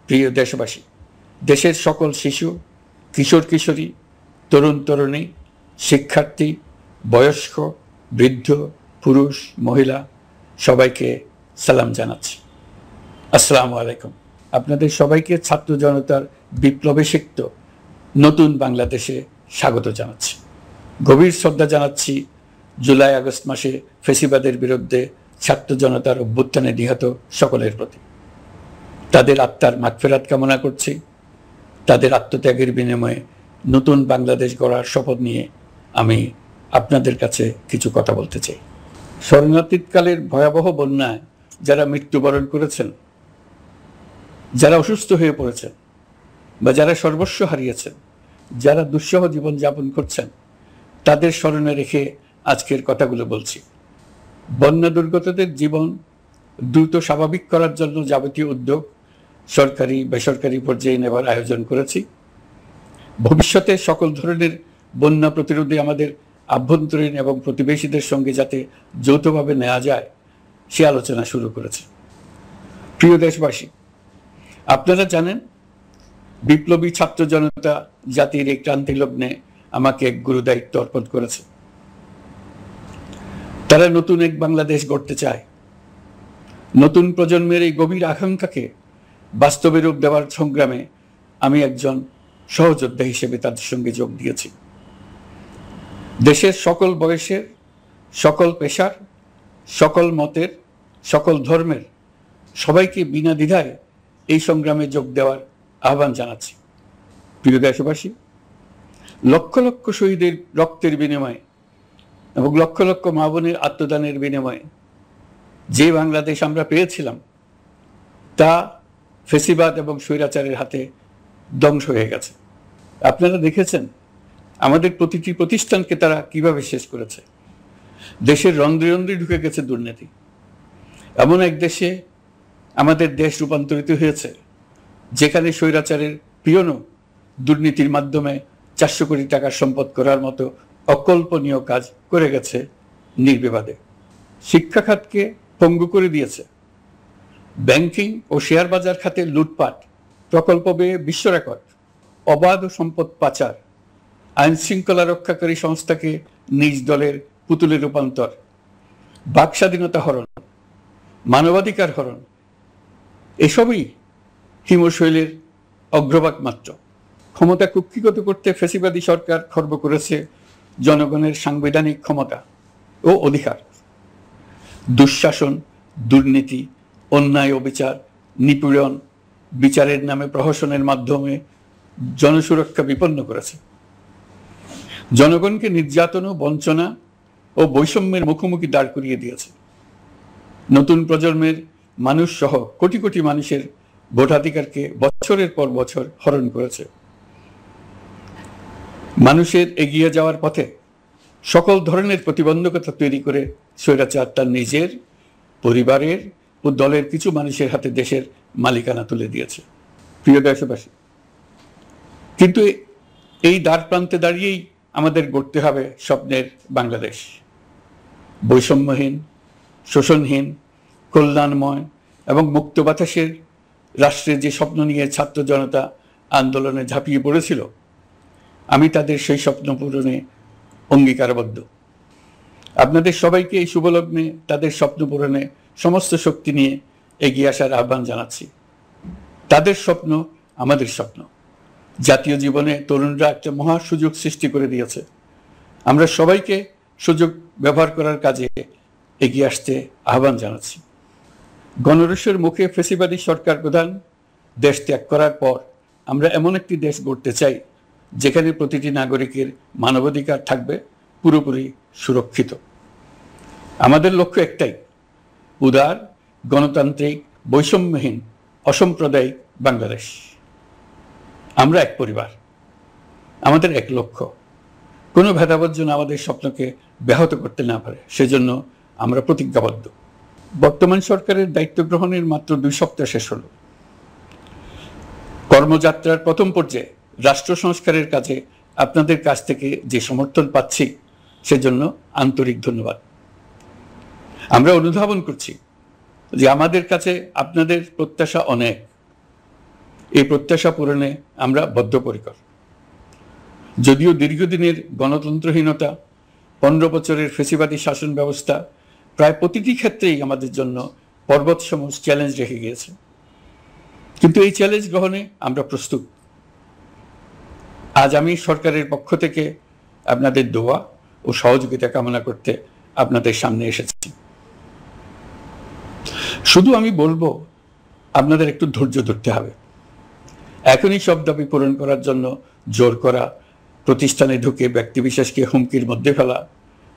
প্রিয় দেশবাসী, দেশের সকল শিশু, কিশোর কিশোরী, তরুণ তরুণী, শিক্ষার্থী, বয়স্ক, বৃদ্ধ, পুরুষ, মহিলা সবাইকে সালাম জানাচ্ছি। আসসালামু আলাইকুম। আপনাদের সবাইকে ছাত্র জনতার বিপ্লবে সিক্ত নতুন বাংলাদেশে স্বাগত জানাচ্ছি। গভীর শ্রদ্ধা জানাচ্ছি জুলাই আগস্ট মাসে ফ্যাসিবাদের বিরুদ্ধে ছাত্র জনতার অভ্যুত্থানে নিহত সকলের প্রতি। তাদের আত্মার মাগফিরাত কামনা করছি। তাদের আত্মত্যাগের বিনিময়ে নতুন বাংলাদেশ গড়ার শপথ নিয়ে আমি আপনাদের কাছে কিছু কথা বলতে চাই। শরণার্থীকালের ভয়াবহ বন্যায় যারা মৃত্যুবরণ করেছেন, যারা অসুস্থ হয়ে পড়েছেন বা যারা সর্বস্ব হারিয়েছেন, যারা দুঃসহ জীবনযাপন করছেন, তাদের স্মরণে রেখে আজকের কথাগুলো বলছি। বন্যা দুর্গতদের জীবন দ্রুত স্বাভাবিক করার জন্য যাবতীয় উদ্যোগ সরকারি বেসরকারি পর্যায়ে নেবার আয়োজন করেছি। ভবিষ্যতে সকল ধরনের বন্যা প্রতিরোধে আমাদের আভ্যন্তরীণ এবং প্রতিবেশীদের সঙ্গে যাতে যৌথভাবে নেওয়া যায় সে আলোচনা শুরু করেছে। প্রিয় দেশবাসী, আপনারা জানেন বিপ্লবী ছাত্র জনতা জাতির এই ক্রান্তি লগ্নে আমাকে এক গুরু দায়িত্ব অর্পণ করেছে। তারা নতুন এক বাংলাদেশ গড়তে চায়। নতুন প্রজন্মের এই গভীর আকাঙ্ক্ষাকে বাস্তবে রূপ দেওয়ার সংগ্রামে আমি একজন সহযোদ্ধা হিসেবে তাদের সঙ্গে যোগ দিয়েছি। দেশের সকল বয়সের, সকল পেশার, সকল মতের, সকল ধর্মের সবাইকে বিনা দ্বিধায় এই সংগ্রামে যোগ দেওয়ার আহ্বান জানাচ্ছি। প্রিয় দেশবাসী, লক্ষ লক্ষ শহীদের রক্তের বিনিময়ে এবং লক্ষ লক্ষ মা বোনের আত্মদানের বিনিময়ে যে বাংলাদেশ আমরা পেয়েছিলাম তা ফেসিবাদ এবং স্বৈরাচারের হাতে ধ্বংস হয়ে গেছে। আপনারা দেখেছেন আমাদের প্রতিটি প্রতিষ্ঠানকে তারা কিভাবে শেষ করেছে। দেশের রন্ধ্রে রন্ধ্রে ঢুকে গেছে দুর্নীতি। এমন এক দেশে আমাদের দেশ রূপান্তরিত হয়েছে যেখানে স্বৈরাচারের পিয়নও দুর্নীতির মাধ্যমে 400 কোটি টাকার সম্পদ করার মতো অকল্পনীয় কাজ করে গেছে নির্বিবাদে। শিক্ষা খাতকে পঙ্গু করে দিয়েছে। ব্যাংকিং ও শেয়ার বাজার খাতে লুটপাট, প্রকল্প ব্যয়ে বিশ্ব রেকর্ড, অবাধ সম্পদ পাচার, আইন শৃঙ্খলা রক্ষাকারী সংস্থাকে নিজ দলের পুতুলে রূপান্তর, বাক স্বাধীনতা হরণ, মানবাধিকার হরণ, এসবই হিমশৈলের অগ্রভাগ মাত্র। ক্ষমতা কুক্ষিগত করতে ফ্যাসিবাদী সরকার খর্ব করেছে জনগণের সাংবিধানিক ক্ষমতা ও অধিকার। দুঃশাসন, দুর্নীতি, অন্যায়, অবিচার, নিপীড়ন, বিচারের নামে প্রহসনের মাধ্যমে জনসুরক্ষা বিপন্ন করেছে। জনগণকে নির্যাতন, বঞ্চনা ও বৈষম্যের মুখোমুখি দাঁড় করিয়ে দিয়েছে। নতুন প্রজন্মের মানুষ সহ কোটি কোটি মানুষের ভোটাধিকারকে বছরের পর বছর হরণ করেছে। মানুষের এগিয়ে যাওয়ার পথে সকল ধরনের প্রতিবন্ধকতা তৈরি করে স্বৈরাচার তার নিজের, পরিবারের ও দলের কিছু মানুষের হাতে দেশের মালিকানা তুলে দিয়েছে। প্রিয় দেশবাসী, কিন্তু এই দ্বার প্রান্তে দাঁড়িয়েই আমাদের গড়তে হবে স্বপ্নের বাংলাদেশ। বৈষম্যহীন, শোষণহীন, কল্যাণময় এবং মুক্ত বাতাসের রাষ্ট্রের যে স্বপ্ন নিয়ে ছাত্র জনতা আন্দোলনে ঝাঁপিয়ে পড়েছিল, আমি তাদের সেই স্বপ্ন পূরণে অঙ্গীকারবদ্ধ। আপনাদের সবাইকে এই শুভলগ্নে তাদের স্বপ্ন পূরণে সমস্ত শক্তি নিয়ে এগিয়ে আসার আহ্বান জানাচ্ছি। তাদের স্বপ্ন আমাদের স্বপ্ন। জাতীয় জীবনে তরুণরা একটা মহা সুযোগ সৃষ্টি করে দিয়েছে। আমরা সবাইকে সুযোগ ব্যবহার করার কাজে এগিয়ে আসতে আহ্বান জানাচ্ছি। গণরোষের মুখে ফ্যাসিবাদী সরকার প্রধান দেশ ত্যাগ করার পর আমরা এমন একটি দেশ গড়তে চাই যেখানে প্রতিটি নাগরিকের মানবাধিকার থাকবে পুরোপুরি সুরক্ষিত। আমাদের লক্ষ্য একটাই, উদার, গণতান্ত্রিক, বৈষম্যহীন, অসাম্প্রদায়িক বাংলাদেশ। আমরা এক পরিবার, আমাদের এক লক্ষ্য। কোনো ভেদাভেদ যেন আমাদের স্বপ্নকে ব্যাহত করতে না পারে, সেজন্য আমরা প্রতিজ্ঞাবদ্ধ। বর্তমান সরকারের দায়িত্ব গ্রহণের মাত্র 2 সপ্তাহ শেষ হলো। কর্মযাত্রার প্রথম পর্যায়ে রাষ্ট্র সংস্কারের কাজে আপনাদের কাছ থেকে যে সমর্থন পাচ্ছি সেজন্য আন্তরিক ধন্যবাদ। আমরা অনুধাবন করছি যে আমাদের কাছে আপনাদের প্রত্যাশা অনেক। এই প্রত্যাশা পূরণে আমরা বদ্ধপরিকর। যদিও দীর্ঘদিনের গণতন্ত্রহীনতা, 15 বছরের ফ্যাসিবাদী শাসন ব্যবস্থা প্রায় প্রতিটি ক্ষেত্রেই আমাদের জন্য পর্বতসম চ্যালেঞ্জ রেখে গিয়েছে, কিন্তু এই চ্যালেঞ্জ গ্রহণে আমরা প্রস্তুত। আজ আমি সরকারের পক্ষ থেকে আপনাদের দোয়া ও সহযোগিতা কামনা করতে আপনাদের সামনে এসেছি। শুধু আমি বলবো, আপনাদের একটু ধৈর্য ধরতে হবে। এখনই সব দাবি পূরণ করার জন্য জোর করা, প্রতিষ্ঠানে ঢুকে ব্যক্তিবিশেষকে হুমকির মধ্যে ফেলা,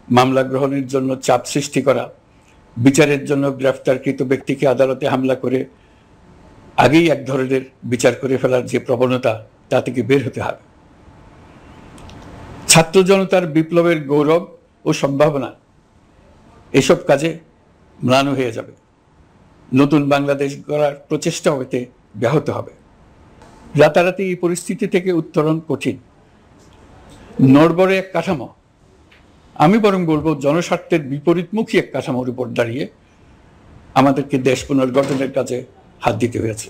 মামলা গ্রহণের জন্য চাপ সৃষ্টি করা, বিচারের জন্য গ্রেফতারকৃত ব্যক্তিকে আদালতে হামলা করে আগেই এক ধরনের বিচার করে ফেলার যে প্রবণতা, তা থেকে বের হতে হবে। ছাত্র জনতার বিপ্লবের গৌরব ও সম্ভাবনা এসব কাজে ম্লান হয়ে যাবে। নতুন বাংলাদেশ গড়ার প্রচেষ্টা হতে ব্যাহত হবে। রাতারাতি এই পরিস্থিতি থেকে উত্তরণ কঠিন। নড়বড়ে এক কাঠামো, আমি বরং বলবো জনস্বার্থের বিপরীতমুখী এক কাঠামোর উপর দাঁড়িয়ে আমাদেরকে দেশ পুনর্গঠনের কাজে হাত দিতে হয়েছে।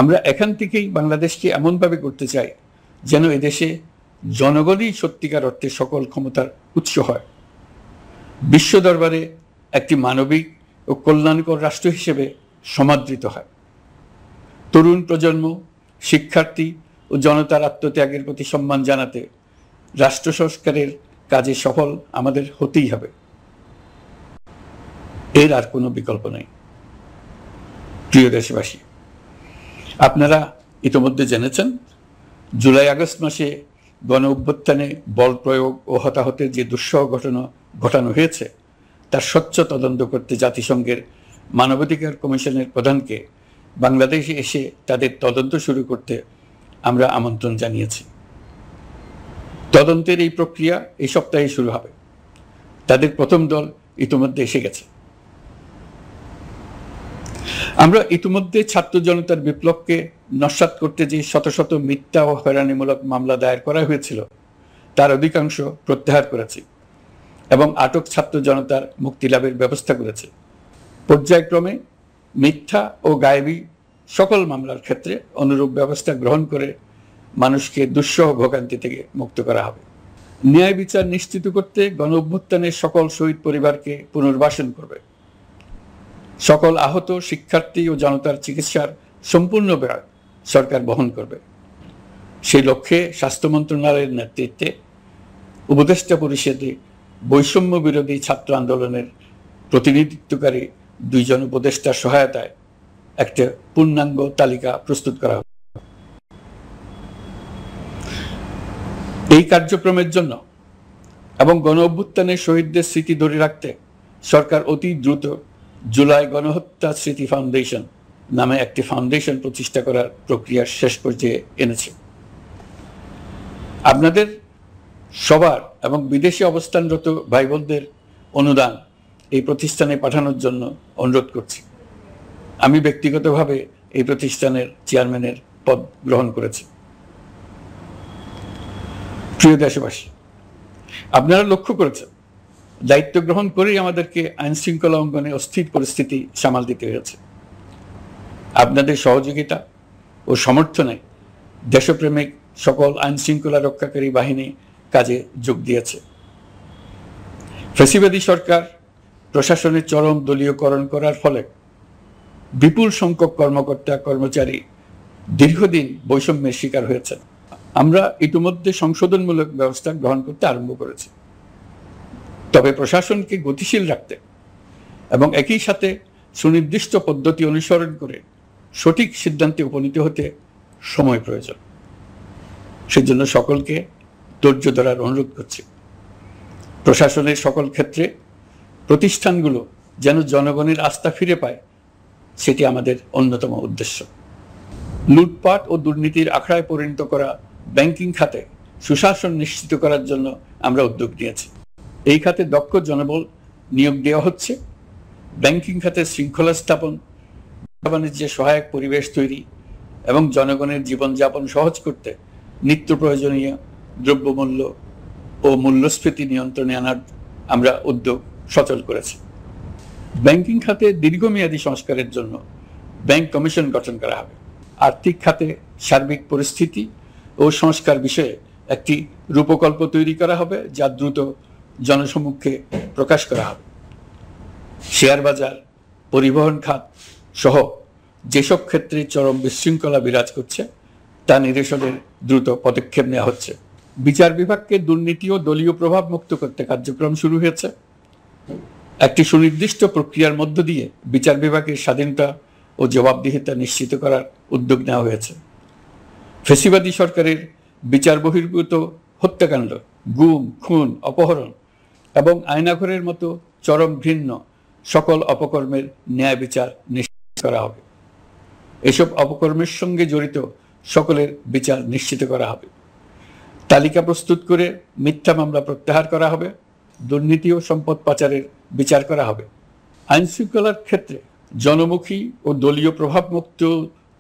আমরা এখান থেকেই বাংলাদেশকে এমনভাবে করতে চাই যেন এদেশে জনগণই সত্যিকার অর্থে সকল ক্ষমতার উৎস হয়, বিশ্ব দরবারে একটি মানবিক ও কল্যাণকর রাষ্ট্র হিসেবে সমাদৃত হয়। তরুণ প্রজন্ম, শিক্ষার্থী ও জনতার আত্মত্যাগের প্রতি সম্মান জানাতে রাষ্ট্র সংস্কারের কাজে সফল আমাদের হতেই হবে। এর আর কোনো বিকল্প নেই। প্রিয় দেশবাসী, আপনারা ইতোমধ্যে জেনেছেন জুলাই আগস্ট মাসে গণ অভ্যুত্থানে বল প্রয়োগ ও হতাহতের যে দুঃসহ ঘটনা ঘটানো হয়েছে তার স্বচ্ছ তদন্ত করতে জাতিসংঘের মানবাধিকার কমিশনের প্রধানকে বাংলাদেশে এসে তাদের তদন্ত শুরু করতে আমরা আমন্ত্রণ জানিয়েছি। তদন্তের এই প্রক্রিয়া এই সপ্তাহে শুরু হবে। তাদের প্রথম দল ইতিমধ্যে এসে গেছে। আমরা ইতিমধ্যে ছাত্র জনতার বিপ্লবকে নস্যাৎ করতে যে শত শত মিথ্যা ও হয়রানিমূলক মামলা দায়ের করা হয়েছিল তার অধিকাংশ প্রত্যাহার করেছি এবং আটক ছাত্র জনতার মুক্তি লাভের ব্যবস্থা করেছে। পর্যায়ক্রমে মিথ্যা ও গায়েবী সকল মামলার ক্ষেত্রে অনুরূপ ব্যবস্থা গ্রহণ করে মানুষকে দুঃসহ ভোগান্তি থেকে মুক্ত করা হবে। ন্যায় বিচার নিশ্চিত করতে গণ অভ্যুত্থানের সকল শহীদ পরিবারকে পুনর্বাসন করবে। সকল আহত শিক্ষার্থী ও জনতার চিকিৎসার সম্পূর্ণ ব্যয় সরকার বহন করবে। সেই লক্ষ্যে স্বাস্থ্য মন্ত্রণালয়ের নেতৃত্বে উপদেষ্টা পরিষদে বৈষম্য বিরোধী ছাত্র আন্দোলনের প্রতিনিধিত্বকারী 2 জন উপদেষ্টার সহায়তায় একটা পূর্ণাঙ্গ তালিকা প্রস্তুত করা হবে। এই কার্যক্রমের জন্য এবং গণ অভ্যুত্থানের শহীদদের স্মৃতি ধরে রাখতে সরকার অতি দ্রুত জুলাই গণহত্যা স্মৃতি ফাউন্ডেশন নামে একটি ফাউন্ডেশন প্রতিষ্ঠা করার প্রক্রিয়ার শেষ পর্যায়ে এনেছে। আপনাদের সবার এবং বিদেশে অবস্থানরত ভাই বোনদের অনুদান এই প্রতিষ্ঠানে পাঠানোর জন্য অনুরোধ করছি। আমি ব্যক্তিগতভাবে এই প্রতিষ্ঠানের চেয়ারম্যানের পদ গ্রহণ করেছি। প্রিয় দেশবাসী, আপনারা লক্ষ্য করেছেন দায়িত্ব গ্রহণ করেই আমাদেরকে আইন শৃঙ্খলা অঙ্গনে অস্থির পরিস্থিতি সামাল দিতে হয়েছে। আপনাদের সহযোগিতা ও সমর্থনে দেশপ্রেমিক সকল আইন শৃঙ্খলা রক্ষাকারী বাহিনী কাজে যোগ দিয়েছে। ফ্যাসিবাদী সরকার প্রশাসনের চরম দলীয়করণ করার ফলে বিপুল সংখ্যক কর্মকর্তা কর্মচারী দীর্ঘদিন বৈষম্যের শিকার হয়েছেন। আমরা ইতিমধ্যে সংশোধনমূলক ব্যবস্থা গ্রহণ করতে আরম্ভ করেছি, তবে প্রশাসনকে গতিশীল রাখতে এবং একই সাথে সুনির্দিষ্ট পদ্ধতি অনুসরণ করে সঠিক সিদ্ধান্তে উপনীত হতে সময় প্রয়োজন। সেজন্য সকলকে ধৈর্য ধরার অনুরোধ করছি। প্রশাসনের সকল ক্ষেত্রে প্রতিষ্ঠানগুলো যেন জনগণের আস্থা ফিরে পায়, সেটি আমাদের অন্যতম উদ্দেশ্য। লুটপাট ও দুর্নীতির আখড়ায় পরিণত করা ব্যাংকিং খাতে সুশাসন নিশ্চিত করার জন্য আমরা উদ্যোগ নিয়েছি। এই খাতে দক্ষ জনবল নিয়োগ দেওয়া হচ্ছে। ব্যাংকিং খাতে শৃঙ্খলা স্থাপন, বাণিজ্যে সহায়ক পরিবেশ তৈরি এবং জনগণের জীবনযাপন সহজ করতে নিত্য প্রয়োজনীয় দ্রব্যমূল্য ও মূল্যস্ফীতি নিয়ন্ত্রণে আনার আমরা উদ্যোগ সচল করেছি। ব্যাংকিং খাতে দীর্ঘমেয়াদী সংস্কারের জন্য ব্যাংক কমিশন গঠন করা হবে। আর্থিক খাতে সার্বিক পরিস্থিতি ও সংস্কার বিষয়ে একটি রূপকল্প তৈরি করা হবে, যা দ্রুত জনসমক্ষে প্রকাশ করা হবে। শেয়ার বাজার, পরিবহন খাত সহ যেসব ক্ষেত্রে চরম বিশৃঙ্খলা বিরাজ করছে তা নিরসনের দ্রুত পদক্ষেপ নেওয়া হচ্ছে। বিচার বিভাগকে দুর্নীতি ও দলীয় প্রভাব মুক্ত করতে কার্যক্রম শুরু হয়েছে। একটি সুনির্দিষ্ট প্রক্রিয়ার মধ্য দিয়ে বিচার বিভাগের স্বাধীনতা ও জবাবদিহিতা নিশ্চিত করার উদ্যোগ নেওয়া হয়েছে। ফ্যাসিবাদী সরকারের বিচার বহির্ভূত হত্যাকাণ্ড, গুম, খুন, অপহরণ এবং আয়নাঘরের মতো চরম ঘৃণ্য সকল অপকর্মের ন্যায় বিচার নিশ্চিত করা হবে। এসব অপকর্মের সঙ্গে জড়িত সকলের বিচার নিশ্চিত করা হবে। তালিকা প্রস্তুত করে মিথ্যা মামলা প্রত্যাহার করা হবে। দুর্নীতি ও সম্পদ পাচারের বিচার করা হবে। আইন শৃঙ্খলার ক্ষেত্রে জনমুখী ও দলীয় প্রভাবমুক্ত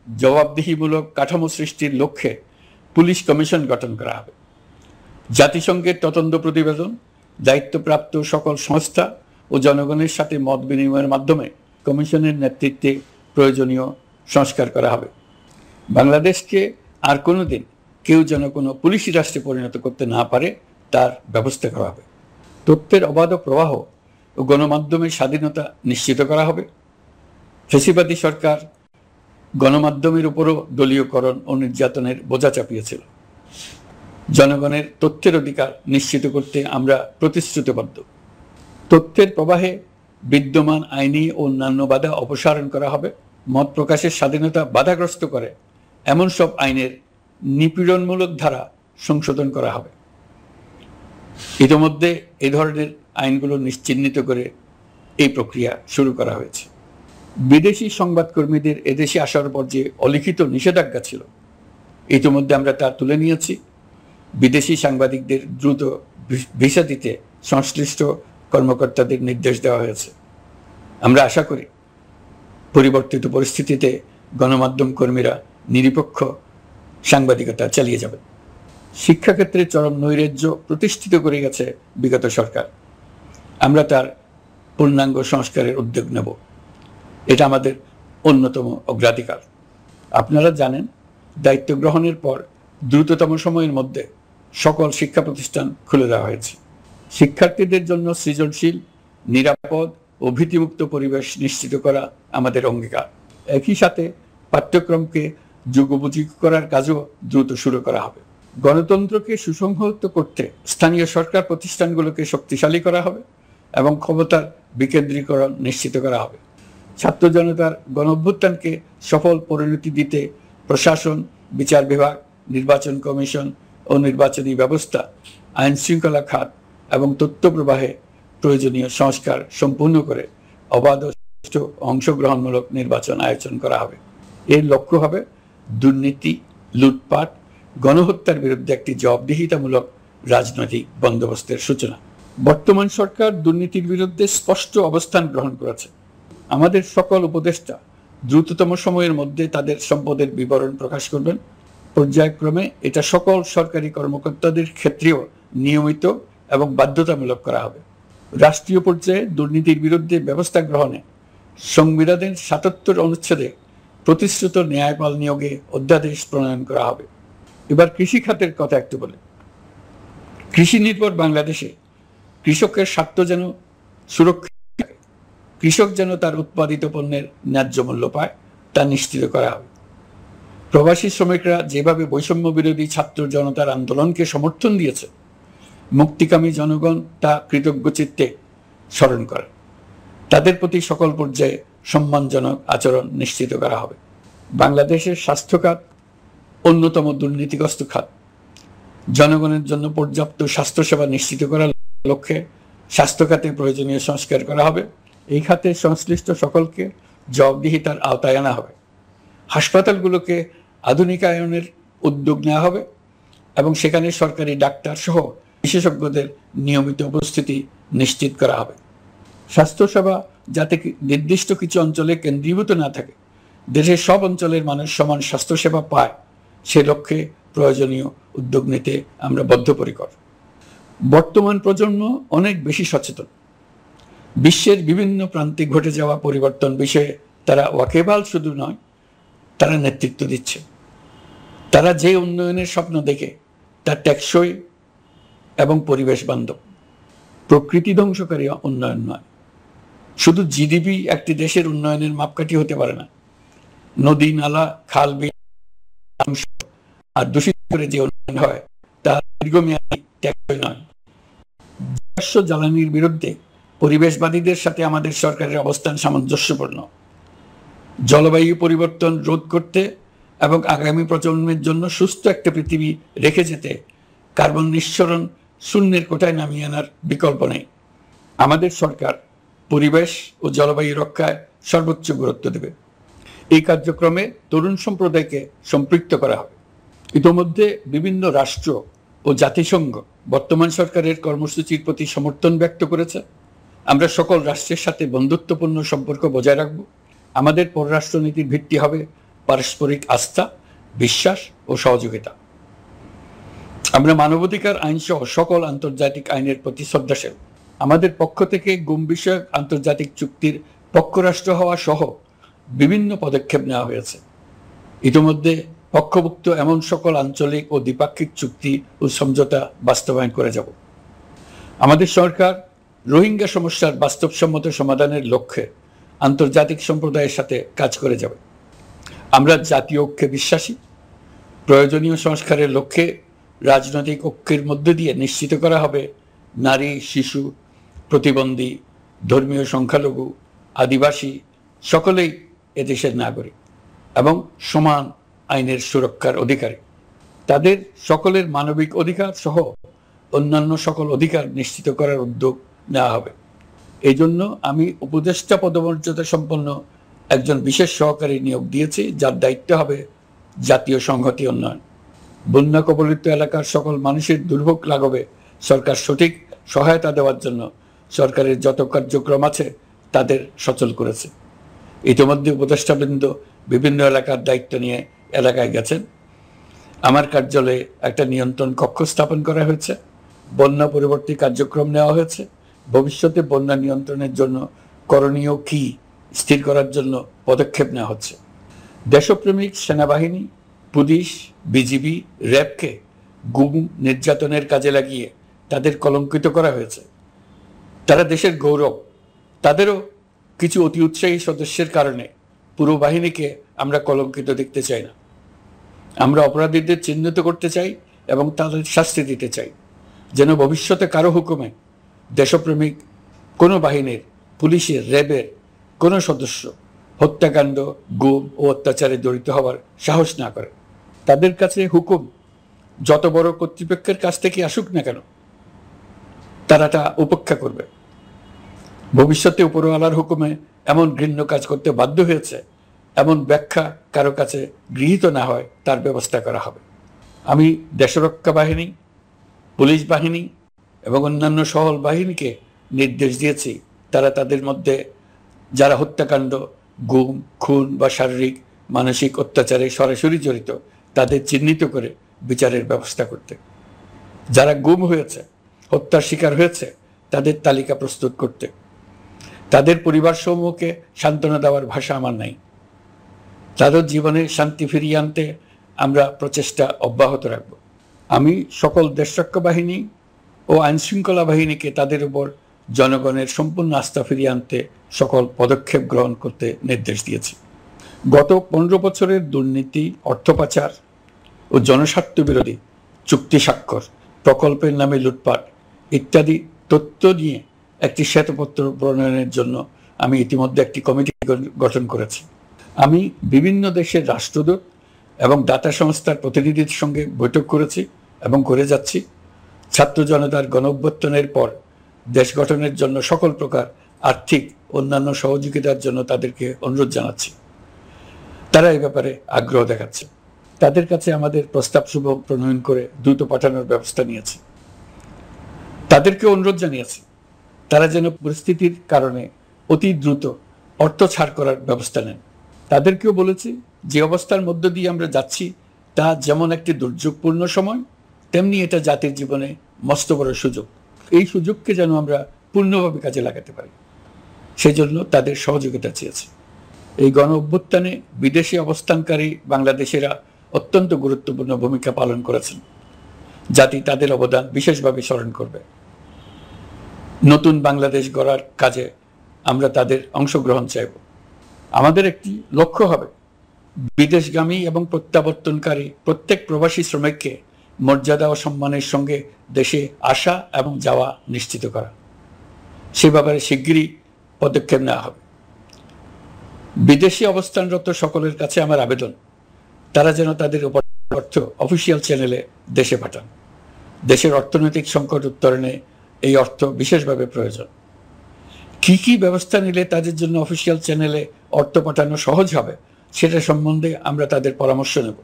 জবাবদিহিমূলক কাঠামো সৃষ্টির লক্ষ্যে পুলিশ কমিশন গঠন করা হবে। জাতিসংঘের তদন্ত প্রতিবেদন, দায়িত্বপ্রাপ্ত সকল সংস্থা ও জনগণের সাথে মত বিনিময়ের মাধ্যমে কমিশনের নেতৃত্বে প্রয়োজনীয় সংস্কার করা হবে। বাংলাদেশকে আর কোনোদিন কেউ যেন কোনো পুলিশি রাষ্ট্রে পরিণত করতে না পারে তার ব্যবস্থা করা হবে। তথ্যের অবাধ প্রবাহ ও গণমাধ্যমের স্বাধীনতা নিশ্চিত করা হবে। ফ্যাসিবাদী সরকার গণমাধ্যমের উপরও দলীয়করণ ও নির্যাতনের বোঝা চাপিয়েছিল। জনগণের তথ্যের অধিকার নিশ্চিত করতে আমরা প্রতিশ্রুতিবদ্ধ। তথ্যের প্রবাহে বিদ্যমান আইনি ও অন্যান্য বাধা অপসারণ করা হবে। মত প্রকাশের স্বাধীনতা বাধাগ্রস্ত করে এমন সব আইনের নিপীড়নমূলক ধারা সংশোধন করা হবে। ইতিমধ্যে এই ধরনের আইনগুলো নিশ্চিহ্নিত করে এই প্রক্রিয়া শুরু করা হয়েছে। বিদেশি সংবাদকর্মীদের এদেশে আসার পর যে অলিখিত নিষেধাজ্ঞা ছিল, ইতিমধ্যে আমরা তা তুলে নিয়েছি। বিদেশি সাংবাদিকদের দ্রুত ভিসা দিতে সংশ্লিষ্ট কর্মকর্তাদের নির্দেশ দেওয়া হয়েছে। আমরা আশা করি পরিবর্তিত পরিস্থিতিতে গণমাধ্যম কর্মীরা নিরপেক্ষ সাংবাদিকতা চালিয়ে যাবেন। শিক্ষাক্ষেত্রে চরম নৈরাজ্য প্রতিষ্ঠিত করে গেছে বিগত সরকার। আমরা তার পূর্ণাঙ্গ সংস্কারের উদ্যোগ নেব। এটা আমাদের অন্যতম অগ্রাধিকার। আপনারা জানেন, দায়িত্ব গ্রহণের পর দ্রুততম সময়ের মধ্যে সকল শিক্ষা প্রতিষ্ঠান খুলে দেওয়া হয়েছে। শিক্ষার্থীদের জন্য সৃজনশীল, নিরাপদ ও ভীতিমুক্ত পরিবেশ নিশ্চিত করা আমাদের অঙ্গীকার। একই সাথে পাঠ্যক্রমকে যুগোপযোগী করার কাজও দ্রুত শুরু করা হবে। গণতন্ত্রকে সুসংহত করতে স্থানীয় সরকার প্রতিষ্ঠানগুলোকে শক্তিশালী করা হবে এবং ক্ষমতার বিকেন্দ্রীকরণ নিশ্চিত করা হবে। ছাত্র জনতার গণঅভ্যুত্থানকে সফল পরিণতি দিতে প্রশাসন, বিচার বিভাগ, নির্বাচন কমিশন ও নির্বাচনী ব্যবস্থা, আইন শৃঙ্খলা খাত এবং তথ্য প্রবাহে প্রয়োজনীয় সংস্কার সম্পূর্ণ করে অবাধ ও সুষ্ঠু অংশগ্রহণমূলক নির্বাচন আয়োজন করা হবে। এর লক্ষ্য হবে দুর্নীতি, লুটপাট, গণহত্যার বিরুদ্ধে একটি জবাবদিহিতামূলক রাজনৈতিক বন্দোবস্তের সূচনা। বর্তমান সরকার দুর্নীতির বিরুদ্ধে স্পষ্ট অবস্থান গ্রহণ করেছে। আমাদের সকল উপদেষ্টা দ্রুততম সময়ের মধ্যে তাদের সম্পদের বিবরণ প্রকাশ করবেন। পর্যায়ক্রমে এটা সকল সরকারি কর্মকর্তাদের ক্ষেত্রেও নিয়মিত এবং বাধ্যতামূলক করা হবে। রাষ্ট্রীয় পর্যায়ে দুর্নীতির বিরুদ্ধে ব্যবস্থা গ্রহণে সংবিধানের ৭৭ অনুচ্ছেদে প্রতিশ্রুত ন্যায়পাল নিয়োগে অধ্যাদেশ প্রণয়ন করা হবে। এবার কৃষি খাতের কথা একটু বলে। কৃষি নির্ভর বাংলাদেশে কৃষকের স্বার্থ যেন সুরক্ষিত, কৃষক যেন তার উৎপাদিত পণ্যের ন্যায্য মূল্য পায় তা নিশ্চিত করা হবে। প্রবাসী শ্রমিকরা যেভাবে বৈষম্য বিরোধী ছাত্র জনতার আন্দোলনকে সমর্থন দিয়েছে, মুক্তিকামী জনগণ তা কৃতজ্ঞ চিত্তে স্মরণ করে। তাদের প্রতি সকল পর্যায়ে সম্মানজনক আচরণ নিশ্চিত করা হবে। বাংলাদেশের স্বাস্থ্য খাত অন্যতম দুর্নীতিগ্রস্ত খাত। জনগণের জন্য পর্যাপ্ত স্বাস্থ্যসেবা নিশ্চিত করার লক্ষ্যে স্বাস্থ্য খাতে প্রয়োজনীয় সংস্কার করা হবে। এই খাতে সংশ্লিষ্ট সকলকে জবাবদিহিতার আওতায় আনা হবে। হাসপাতালগুলোকে আধুনিকায়নের উদ্যোগ নেওয়া হবে এবং সেখানে সরকারি ডাক্তার সহ বিশেষজ্ঞদের নিয়মিত উপস্থিতি নিশ্চিত করা হবে। স্বাস্থ্যসেবা যাতে নির্দিষ্ট কিছু অঞ্চলে কেন্দ্রীভূত না থাকে, দেশের সব অঞ্চলের মানুষ সমান স্বাস্থ্যসেবা পায়, সে লক্ষ্যে প্রয়োজনীয় উদ্যোগ নিতে আমরা বদ্ধপরিকর। বর্তমান প্রজন্ম অনেক বেশি সচেতন। বিশ্বের বিভিন্ন প্রান্তে ঘটে যাওয়া পরিবর্তন বিষয়ে তারা ওয়াকিবহাল শুধু নয়, তারা নেতৃত্ব দিচ্ছে। তারা যে উন্নয়নের স্বপ্ন দেখে তা টেকসই এবং পরিবেশ বান্ধব, প্রকৃতি ধ্বংসকারী উন্নয়ন নয়। শুধু জিডিপি একটি দেশের উন্নয়নের মাপকাঠি হতে পারে না। নদী, নালা, খাল, বিল আর দূষিত করে যে উন্নয়ন হয় তা দীর্ঘমেয়াদী টেকসই নয়। জীবাশ্ম জ্বালানির বিরুদ্ধে পরিবেশবাদীদের সাথে আমাদের সরকারের অবস্থান সামঞ্জস্যপূর্ণ। জলবায়ু পরিবর্তন রোধ করতে এবং আগামী প্রজন্মের জন্য সুস্থ একটা পৃথিবী রেখে যেতে কার্বন নিঃসরণ শূন্যের কোঠায় নামিয়ে আনার বিকল্প নেই। আমাদের সরকার পরিবেশ ও জলবায়ু রক্ষায় সর্বোচ্চ গুরুত্ব দেবে। এই কার্যক্রমে তরুণ সম্প্রদায়কে সম্পৃক্ত করা হবে। ইতোমধ্যে বিভিন্ন রাষ্ট্র ও জাতিসংঘ বর্তমান সরকারের কর্মসূচির প্রতি সমর্থন ব্যক্ত করেছে। আমরা সকল রাষ্ট্রের সাথে বন্ধুত্বপূর্ণ সম্পর্ক বজায় রাখব। আমাদের পররাষ্ট্রনীতির ভিত্তি হবে পারস্পরিক আস্থা, বিশ্বাস ও সহযোগিতা। আমরা মানবাধিকার আইন সহ সকল আন্তর্জাতিক আইনের প্রতি শ্রদ্ধাশীল। আমাদের পক্ষ থেকে গুম বিষয়ক আন্তর্জাতিক চুক্তির পক্ষরাষ্ট্র হওয়া সহ বিভিন্ন পদক্ষেপ নেওয়া হয়েছে। ইতিমধ্যে পক্ষভুক্ত এমন সকল আঞ্চলিক ও দ্বিপাক্ষিক চুক্তি ও সমঝোতা বাস্তবায়ন করে যাব। আমাদের সরকার রোহিঙ্গা সমস্যার বাস্তবসম্মত সমাধানের লক্ষ্যে আন্তর্জাতিক সম্প্রদায়ের সাথে কাজ করে যাবে। আমরা জাতীয় ঐক্যে বিশ্বাসী। প্রয়োজনীয় সংস্কারের লক্ষ্যে রাজনৈতিক ঐক্যের মধ্য দিয়ে নিশ্চিত করা হবে নারী, শিশু, প্রতিবন্ধী, ধর্মীয় সংখ্যালঘু, আদিবাসী সকলেই এদেশের নাগরিক এবং সমান আইনের সুরক্ষার অধিকারী। তাদের সকলের মানবিক অধিকার সহ অন্যান্য সকল অধিকার নিশ্চিত করার উদ্যোগ নেওয়া হবে। এই জন্য আমি উপদেষ্টা পদমর্যাদা সম্পন্ন একজন বিশেষ সহকারী নিয়োগ দিয়েছি, যার দায়িত্ব হবে জাতীয় সংহতি উন্নয়ন। বন্যা কবলিত এলাকার সকল মানুষের দুর্ভোগ লাঘবে সরকার সঠিক সহায়তা দেওয়ার জন্য সরকারের যত কার্যক্রম আছে তাদের সচল করেছে। ইতিমধ্যে উপদেষ্টাবৃন্দ বিভিন্ন এলাকার দায়িত্ব নিয়ে এলাকায় গেছেন। আমার কার্যালয়ে একটা নিয়ন্ত্রণ কক্ষ স্থাপন করা হয়েছে। বন্যা পরবর্তী কার্যক্রম নেওয়া হয়েছে। ভবিষ্যতে বন্যা নিয়ন্ত্রণের জন্য করণীয় কি স্থির করার জন্য পদক্ষেপ নেওয়া হচ্ছে। দেশপ্রেমিক সেনাবাহিনী, পুলিশ, বিজিবি, র্যাবকে গুম নির্যাতনের কাজে লাগিয়ে তাদের কলঙ্কিত করা হয়েছে। তারা দেশের গৌরব। তাদেরও কিছু অতি উৎসাহী সদস্যের কারণে পুরো বাহিনীকে আমরা কলঙ্কিত দেখতে চাই না। আমরা অপরাধীদের চিহ্নিত করতে চাই এবং তাদের শাস্তি দিতে চাই, যেন ভবিষ্যতে কারো হুকুমে দেশপ্রেমিক কোনো বাহিনীর, পুলিশের, র্যাবের কোনো সদস্য হত্যাকাণ্ড, গুম ও অত্যাচারে জড়িত হওয়ার সাহস না করে। তাদের কাছে হুকুম যত বড় কর্তৃপক্ষের কাছ থেকে আসুক না কেন, তারা তা উপেক্ষা করবে। ভবিষ্যতে উপরওয়ালার হুকুমে এমন ঘৃণ্য কাজ করতে বাধ্য হয়েছে এমন ব্যাখ্যা কারো কাছে গৃহীত না হয় তার ব্যবস্থা করা হবে। আমি দেশরক্ষা বাহিনী, পুলিশ বাহিনী এবং অন্যান্য সহল বাহিনীকে নির্দেশ দিয়েছি তারা তাদের মধ্যে যারা হত্যাকাণ্ড, গুম, খুন বা শারীরিক মানসিক অত্যাচারে সরাসরি জড়িত তাদের চিহ্নিত করে বিচারের ব্যবস্থা করতে। যারা গুম হয়েছে, হত্যার শিকার হয়েছে তাদের তালিকা প্রস্তুত করতে। তাদের পরিবার সমূহকে সান্ত্বনা দেওয়ার ভাষা আমার নাই। তাদের জীবনে শান্তি ফিরিয়ে আনতে আমরা প্রচেষ্টা অব্যাহত রাখব। আমি সকল দেশরক্ষা বাহিনী ও আইনশৃঙ্খলা বাহিনীকে তাদের উপর জনগণের সম্পূর্ণ আস্থা ফিরিয়ে আনতে সকল পদক্ষেপ গ্রহণ করতে নির্দেশ দিয়েছি। গত 15 বছরের দুর্নীতি, অর্থ পাচার ও জনস্বার্থ বিরোধী চুক্তি স্বাক্ষর, প্রকল্পের নামে লুটপাট ইত্যাদি তথ্য নিয়ে একটি শ্বেতপত্র প্রণয়নের জন্য আমি ইতিমধ্যে একটি কমিটি গঠন করেছি। আমি বিভিন্ন দেশের রাষ্ট্রদূত এবং দাতা সংস্থার প্রতিনিধিদের সঙ্গে বৈঠক করেছি এবং করে যাচ্ছি। ছাত্র জনতার গণঅভ্যুত্থানের পর দেশ গঠনের জন্য সকল প্রকার আর্থিক অন্যান্য সহযোগিতার জন্য তাদেরকে অনুরোধ জানাচ্ছি। তারা এই ব্যাপারে আগ্রহ দেখাচ্ছে। তাদের কাছে আমাদের প্রস্তাব শুভ প্রণয়ন করে দ্রুত পাঠানোর ব্যবস্থা নিয়েছি। তাদেরকে অনুরোধ জানিয়েছি তারা যেন পরিস্থিতির কারণে অতি দ্রুত অর্থ ছাড় করার ব্যবস্থা নেন। তাদেরকেও বলেছি যে অবস্থার মধ্য দিয়ে আমরা যাচ্ছি তা যেমন একটি দুর্যোগপূর্ণ সময়, তেমনি এটা জাতির জীবনে মস্ত বড় সুযোগ। এই সুযোগকে যেন আমরা পূর্ণভাবে কাজে লাগাতে পারি, সেই জন্য তাদের সহযোগিতা চেয়েছি। এই গণ অভ্যুত্থানে বিদেশে অবস্থানকারী বাংলাদেশিরা অত্যন্ত গুরুত্বপূর্ণ ভূমিকা পালন করেছেন। জাতি তাদের অবদান বিশেষভাবে স্মরণ করবে। নতুন বাংলাদেশ গড়ার কাজে আমরা তাদের অংশগ্রহণ চাইব। আমাদের একটি লক্ষ্য হবে বিদেশগামী এবং প্রত্যাবর্তনকারী প্রত্যেক প্রবাসী শ্রমিককে মর্যাদা ও সম্মানের সঙ্গে দেশে আসা এবং যাওয়া নিশ্চিত করা। সে ব্যাপারে শিগগিরই পদক্ষেপ নেওয়া হবে। বিদেশে অবস্থানরত সকলের কাছে আমার আবেদন, তারা যেন তাদের অর্থ অফিসিয়াল চ্যানেলে দেশে পাঠান। দেশের অর্থনৈতিক সংকট উত্তরণে এই অর্থ বিশেষভাবে প্রয়োজন। কি কি ব্যবস্থা নিলে তাদের জন্য অফিসিয়াল চ্যানেলে অর্থ পাঠানো সহজ হবে সেটা সম্বন্ধে আমরা তাদের পরামর্শ নেব।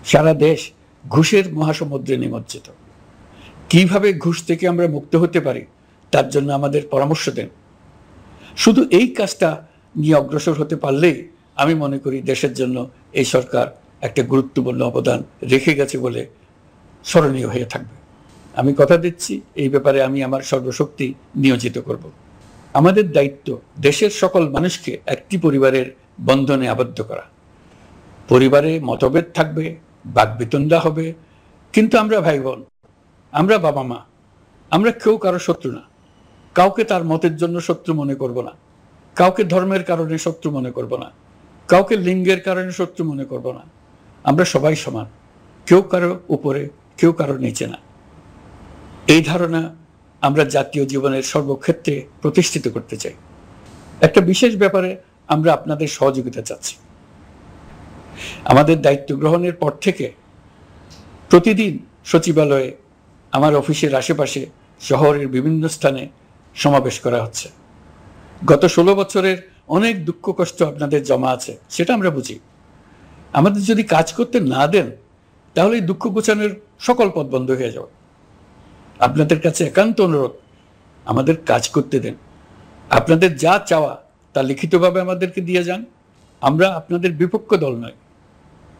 সারা দেশ ঘুষের মহাসমুদ্রে নিমজ্জিত। কিভাবে ঘুষ থেকে আমরা মুক্ত হতে পারি তার জন্য আমাদের পরামর্শ দেন। শুধু এই কাজটা নিয়ে অগ্রসর হতে পারলেই আমি মনে করি দেশের জন্য এই সরকার একটা গুরুত্বপূর্ণ অবদান রেখে গেছে বলে স্মরণীয় হয়ে থাকবে। আমি কথা দিচ্ছি, এই ব্যাপারে আমি আমার সর্বশক্তি নিয়োজিত করব। আমাদের দায়িত্ব দেশের সকল মানুষকে একটি পরিবারের বন্ধনে আবদ্ধ করা। পরিবারে মতভেদ থাকবে, বাকবিতণ্ডা হবে, কিন্তু আমরা ভাই বোন, আমরা বাবা মা, আমরা কেউ কারো শত্রু না। কাউকে তার মতের জন্য শত্রু মনে করব না, কাউকে ধর্মের কারণে শত্রু মনে করব না, কাউকে লিঙ্গের কারণে শত্রু মনে করব না। আমরা সবাই সমান, কেউ কারো উপরে, কেউ কারো নিচে না। এই ধারণা আমরা জাতীয় জীবনের সর্বক্ষেত্রে প্রতিষ্ঠিত করতে চাই। একটা বিশেষ ব্যাপারে আমরা আপনাদের সহযোগিতা চাচ্ছি। আমাদের দায়িত্ব গ্রহণের পর থেকে প্রতিদিন সচিবালয়ে, আমার অফিসের আশেপাশে, শহরের বিভিন্ন স্থানে সমাবেশ করা হচ্ছে। গত 16 বছরের অনেক দুঃখ কষ্ট আপনাদের জমা আছে, সেটা আমরা বুঝি। আমাদের যদি কাজ করতে না দেন তাহলে এই দুঃখ গোছানোর সকল পথ বন্ধ হয়ে যাবে। আপনাদের কাছে একান্ত অনুরোধ, আমাদের কাজ করতে দেন। আপনাদের যা চাওয়া তা লিখিতভাবে আমাদেরকে দিয়ে যান। আমরা আপনাদের বিপক্ষ দল নয়।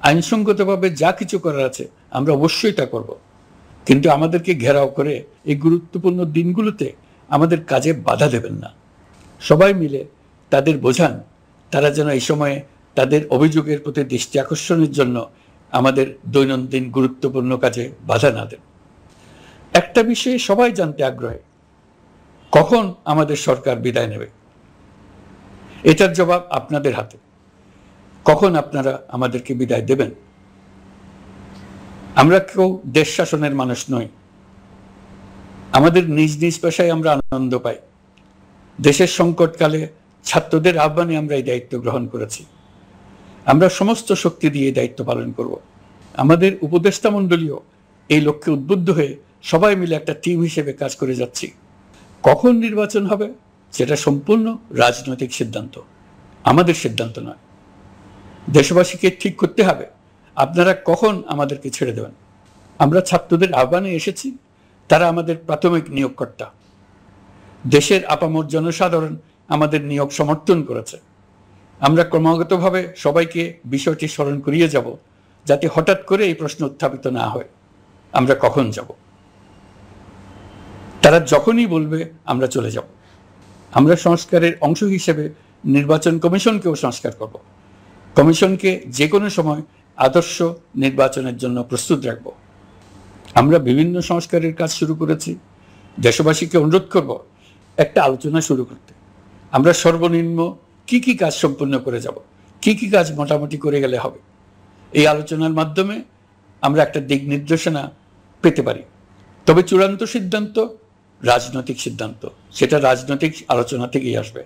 আইনসঙ্গতভাবে যা কিছু করার আছে আমরা অবশ্যই তা করব, কিন্তু আমাদেরকে ঘেরাও করে এই গুরুত্বপূর্ণ দিনগুলোতে আমাদের কাজে বাধা দেবেন না। সবাই মিলে তাদের বোঝান তারা যেন এই সময়ে তাদের অভিযোগের প্রতি দৃষ্টি আকর্ষণের জন্য আমাদের দৈনন্দিন গুরুত্বপূর্ণ কাজে বাধা না দেন। একটা বিষয়ে সবাই জানতে আগ্রহী, কখন আমাদের সরকার বিদায় নেবে। এটার জবাব আপনাদের হাতে। কখন আপনারা আমাদেরকে বিদায় দেবেন? আমরা কেউ দেশ শাসনের মানুষ নই। আমাদের নিজ নিজ পেশায় আমরা আনন্দ পাই। দেশের সংকটকালে ছাত্রদের আহ্বানে আমরা এই দায়িত্ব গ্রহণ করেছি। আমরা সমস্ত শক্তি দিয়ে দায়িত্ব পালন করব। আমাদের উপদেষ্টা মণ্ডলীও এই লক্ষ্যে উদ্বুদ্ধ হয়ে সবাই মিলে একটা টিম হিসেবে কাজ করে যাচ্ছি। কখন নির্বাচন হবে সেটা সম্পূর্ণ রাজনৈতিক সিদ্ধান্ত, আমাদের সিদ্ধান্ত নয়। দেশবাসীকে ঠিক করতে হবে আপনারা কখন আমাদেরকে ছেড়ে দেবেন। আমরা ছাত্রদের আহ্বানে এসেছি, তারা আমাদের প্রাথমিক নিয়োগকর্তা। দেশের আপামর জনসাধারণ আমাদের নিয়োগ সমর্থন করেছে। আমরা ক্রমাগতভাবে সবাইকে বিষয়টি স্মরণ করিয়ে যাব, যাতে হঠাৎ করে এই প্রশ্ন উত্থাপিত না হয় আমরা কখন যাব। তারা যখনই বলবে আমরা চলে যাব। আমরা সংস্কারের অংশ হিসেবে নির্বাচন কমিশনকেও সংস্কার করব। কমিশনকে যে কোনো সময় আদর্শ নির্বাচনের জন্য প্রস্তুত রাখব। আমরা বিভিন্ন সংস্কারের কাজ শুরু করেছি। দেশবাসীকে অনুরোধ করব একটা আলোচনা শুরু করতে। আমরা সর্বনিম্ন কি কি কাজ সম্পূর্ণ করে যাব, কি কি কাজ মোটামুটি করে গেলে হবে। এই আলোচনার মাধ্যমে আমরা একটা দিক নির্দেশনা পেতে পারি। তবে চূড়ান্ত সিদ্ধান্ত রাজনৈতিক সিদ্ধান্ত, সেটা রাজনৈতিক আলোচনা থেকেই আসবে।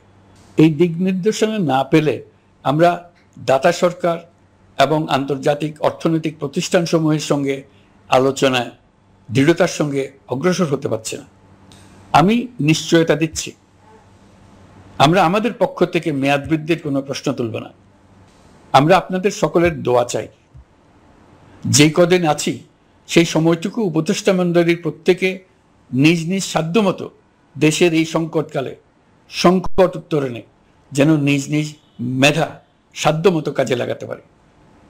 এই দিক নির্দেশনা না পেলে আমরা দাতা সরকার এবং আন্তর্জাতিক অর্থনৈতিক প্রতিষ্ঠানসমূহের সঙ্গে আলোচনায় দৃঢ়তার সঙ্গে অগ্রসর হতে পারছি না। আমি নিশ্চয়তা দিচ্ছি, আমরা আমাদের পক্ষ থেকে মেয়াদ বৃদ্ধির কোনো প্রশ্ন তুলব না। আমরা আপনাদের সকলের দোয়া চাই। যেই কদিন আছি সেই সময়টুকু উপদেষ্টা মণ্ডলীর প্রত্যেকে নিজ নিজ সাধ্যমতো দেশের এই সংকটকালে সংকট উত্তরণে যেন নিজ নিজ মেধা সাধ্যমতো কাজে লাগাতে পারে।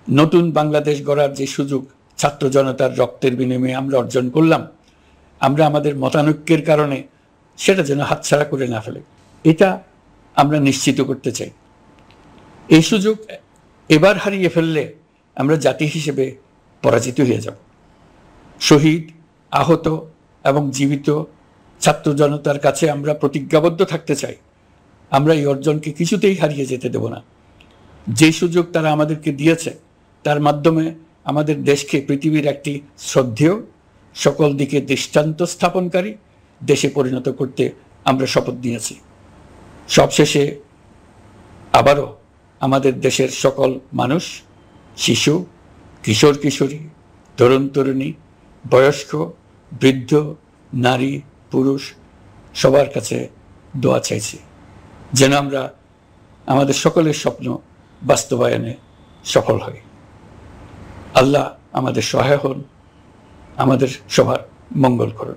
নতুন বাংলাদেশ গড়ার যে সুযোগ ছাত্র জনতার রক্তের বিনিময়ে আমরা অর্জন করলাম, আমরা আমাদের মতানৈক্যের কারণে সেটা যেন হাতছাড়া করে না ফেলে, এটা আমরা নিশ্চিত করতে চাই। এই সুযোগ এবার হারিয়ে ফেললে আমরা জাতি হিসেবে পরাজিত হয়ে যাব। শহীদ, আহত এবং জীবিত ছাত্র জনতার কাছে আমরা প্রতিজ্ঞাবদ্ধ থাকতে চাই, আমরা এই অর্জনকে কিছুতেই হারিয়ে যেতে দেব না। যে সুযোগ তারা আমাদেরকে দিয়েছে তার মাধ্যমে আমাদের দেশকে পৃথিবীর একটি শ্রদ্ধেয়, সকল দিকে দৃষ্টান্ত স্থাপনকারী দেশে পরিণত করতে আমরা শপথ নিয়েছি। সবশেষে আবারও আমাদের দেশের সকল মানুষ, শিশু, কিশোর কিশোরী, তরুণ তরুণী, বয়স্ক, বৃদ্ধ, নারী, পুরুষ সবার কাছে দোয়া চাইছি যেন আমরা আমাদের সকলের স্বপ্ন বাস্তবায়নে সফল হই। আল্লাহ আমাদের সহায় হন, আমাদের সবার মঙ্গল করুন।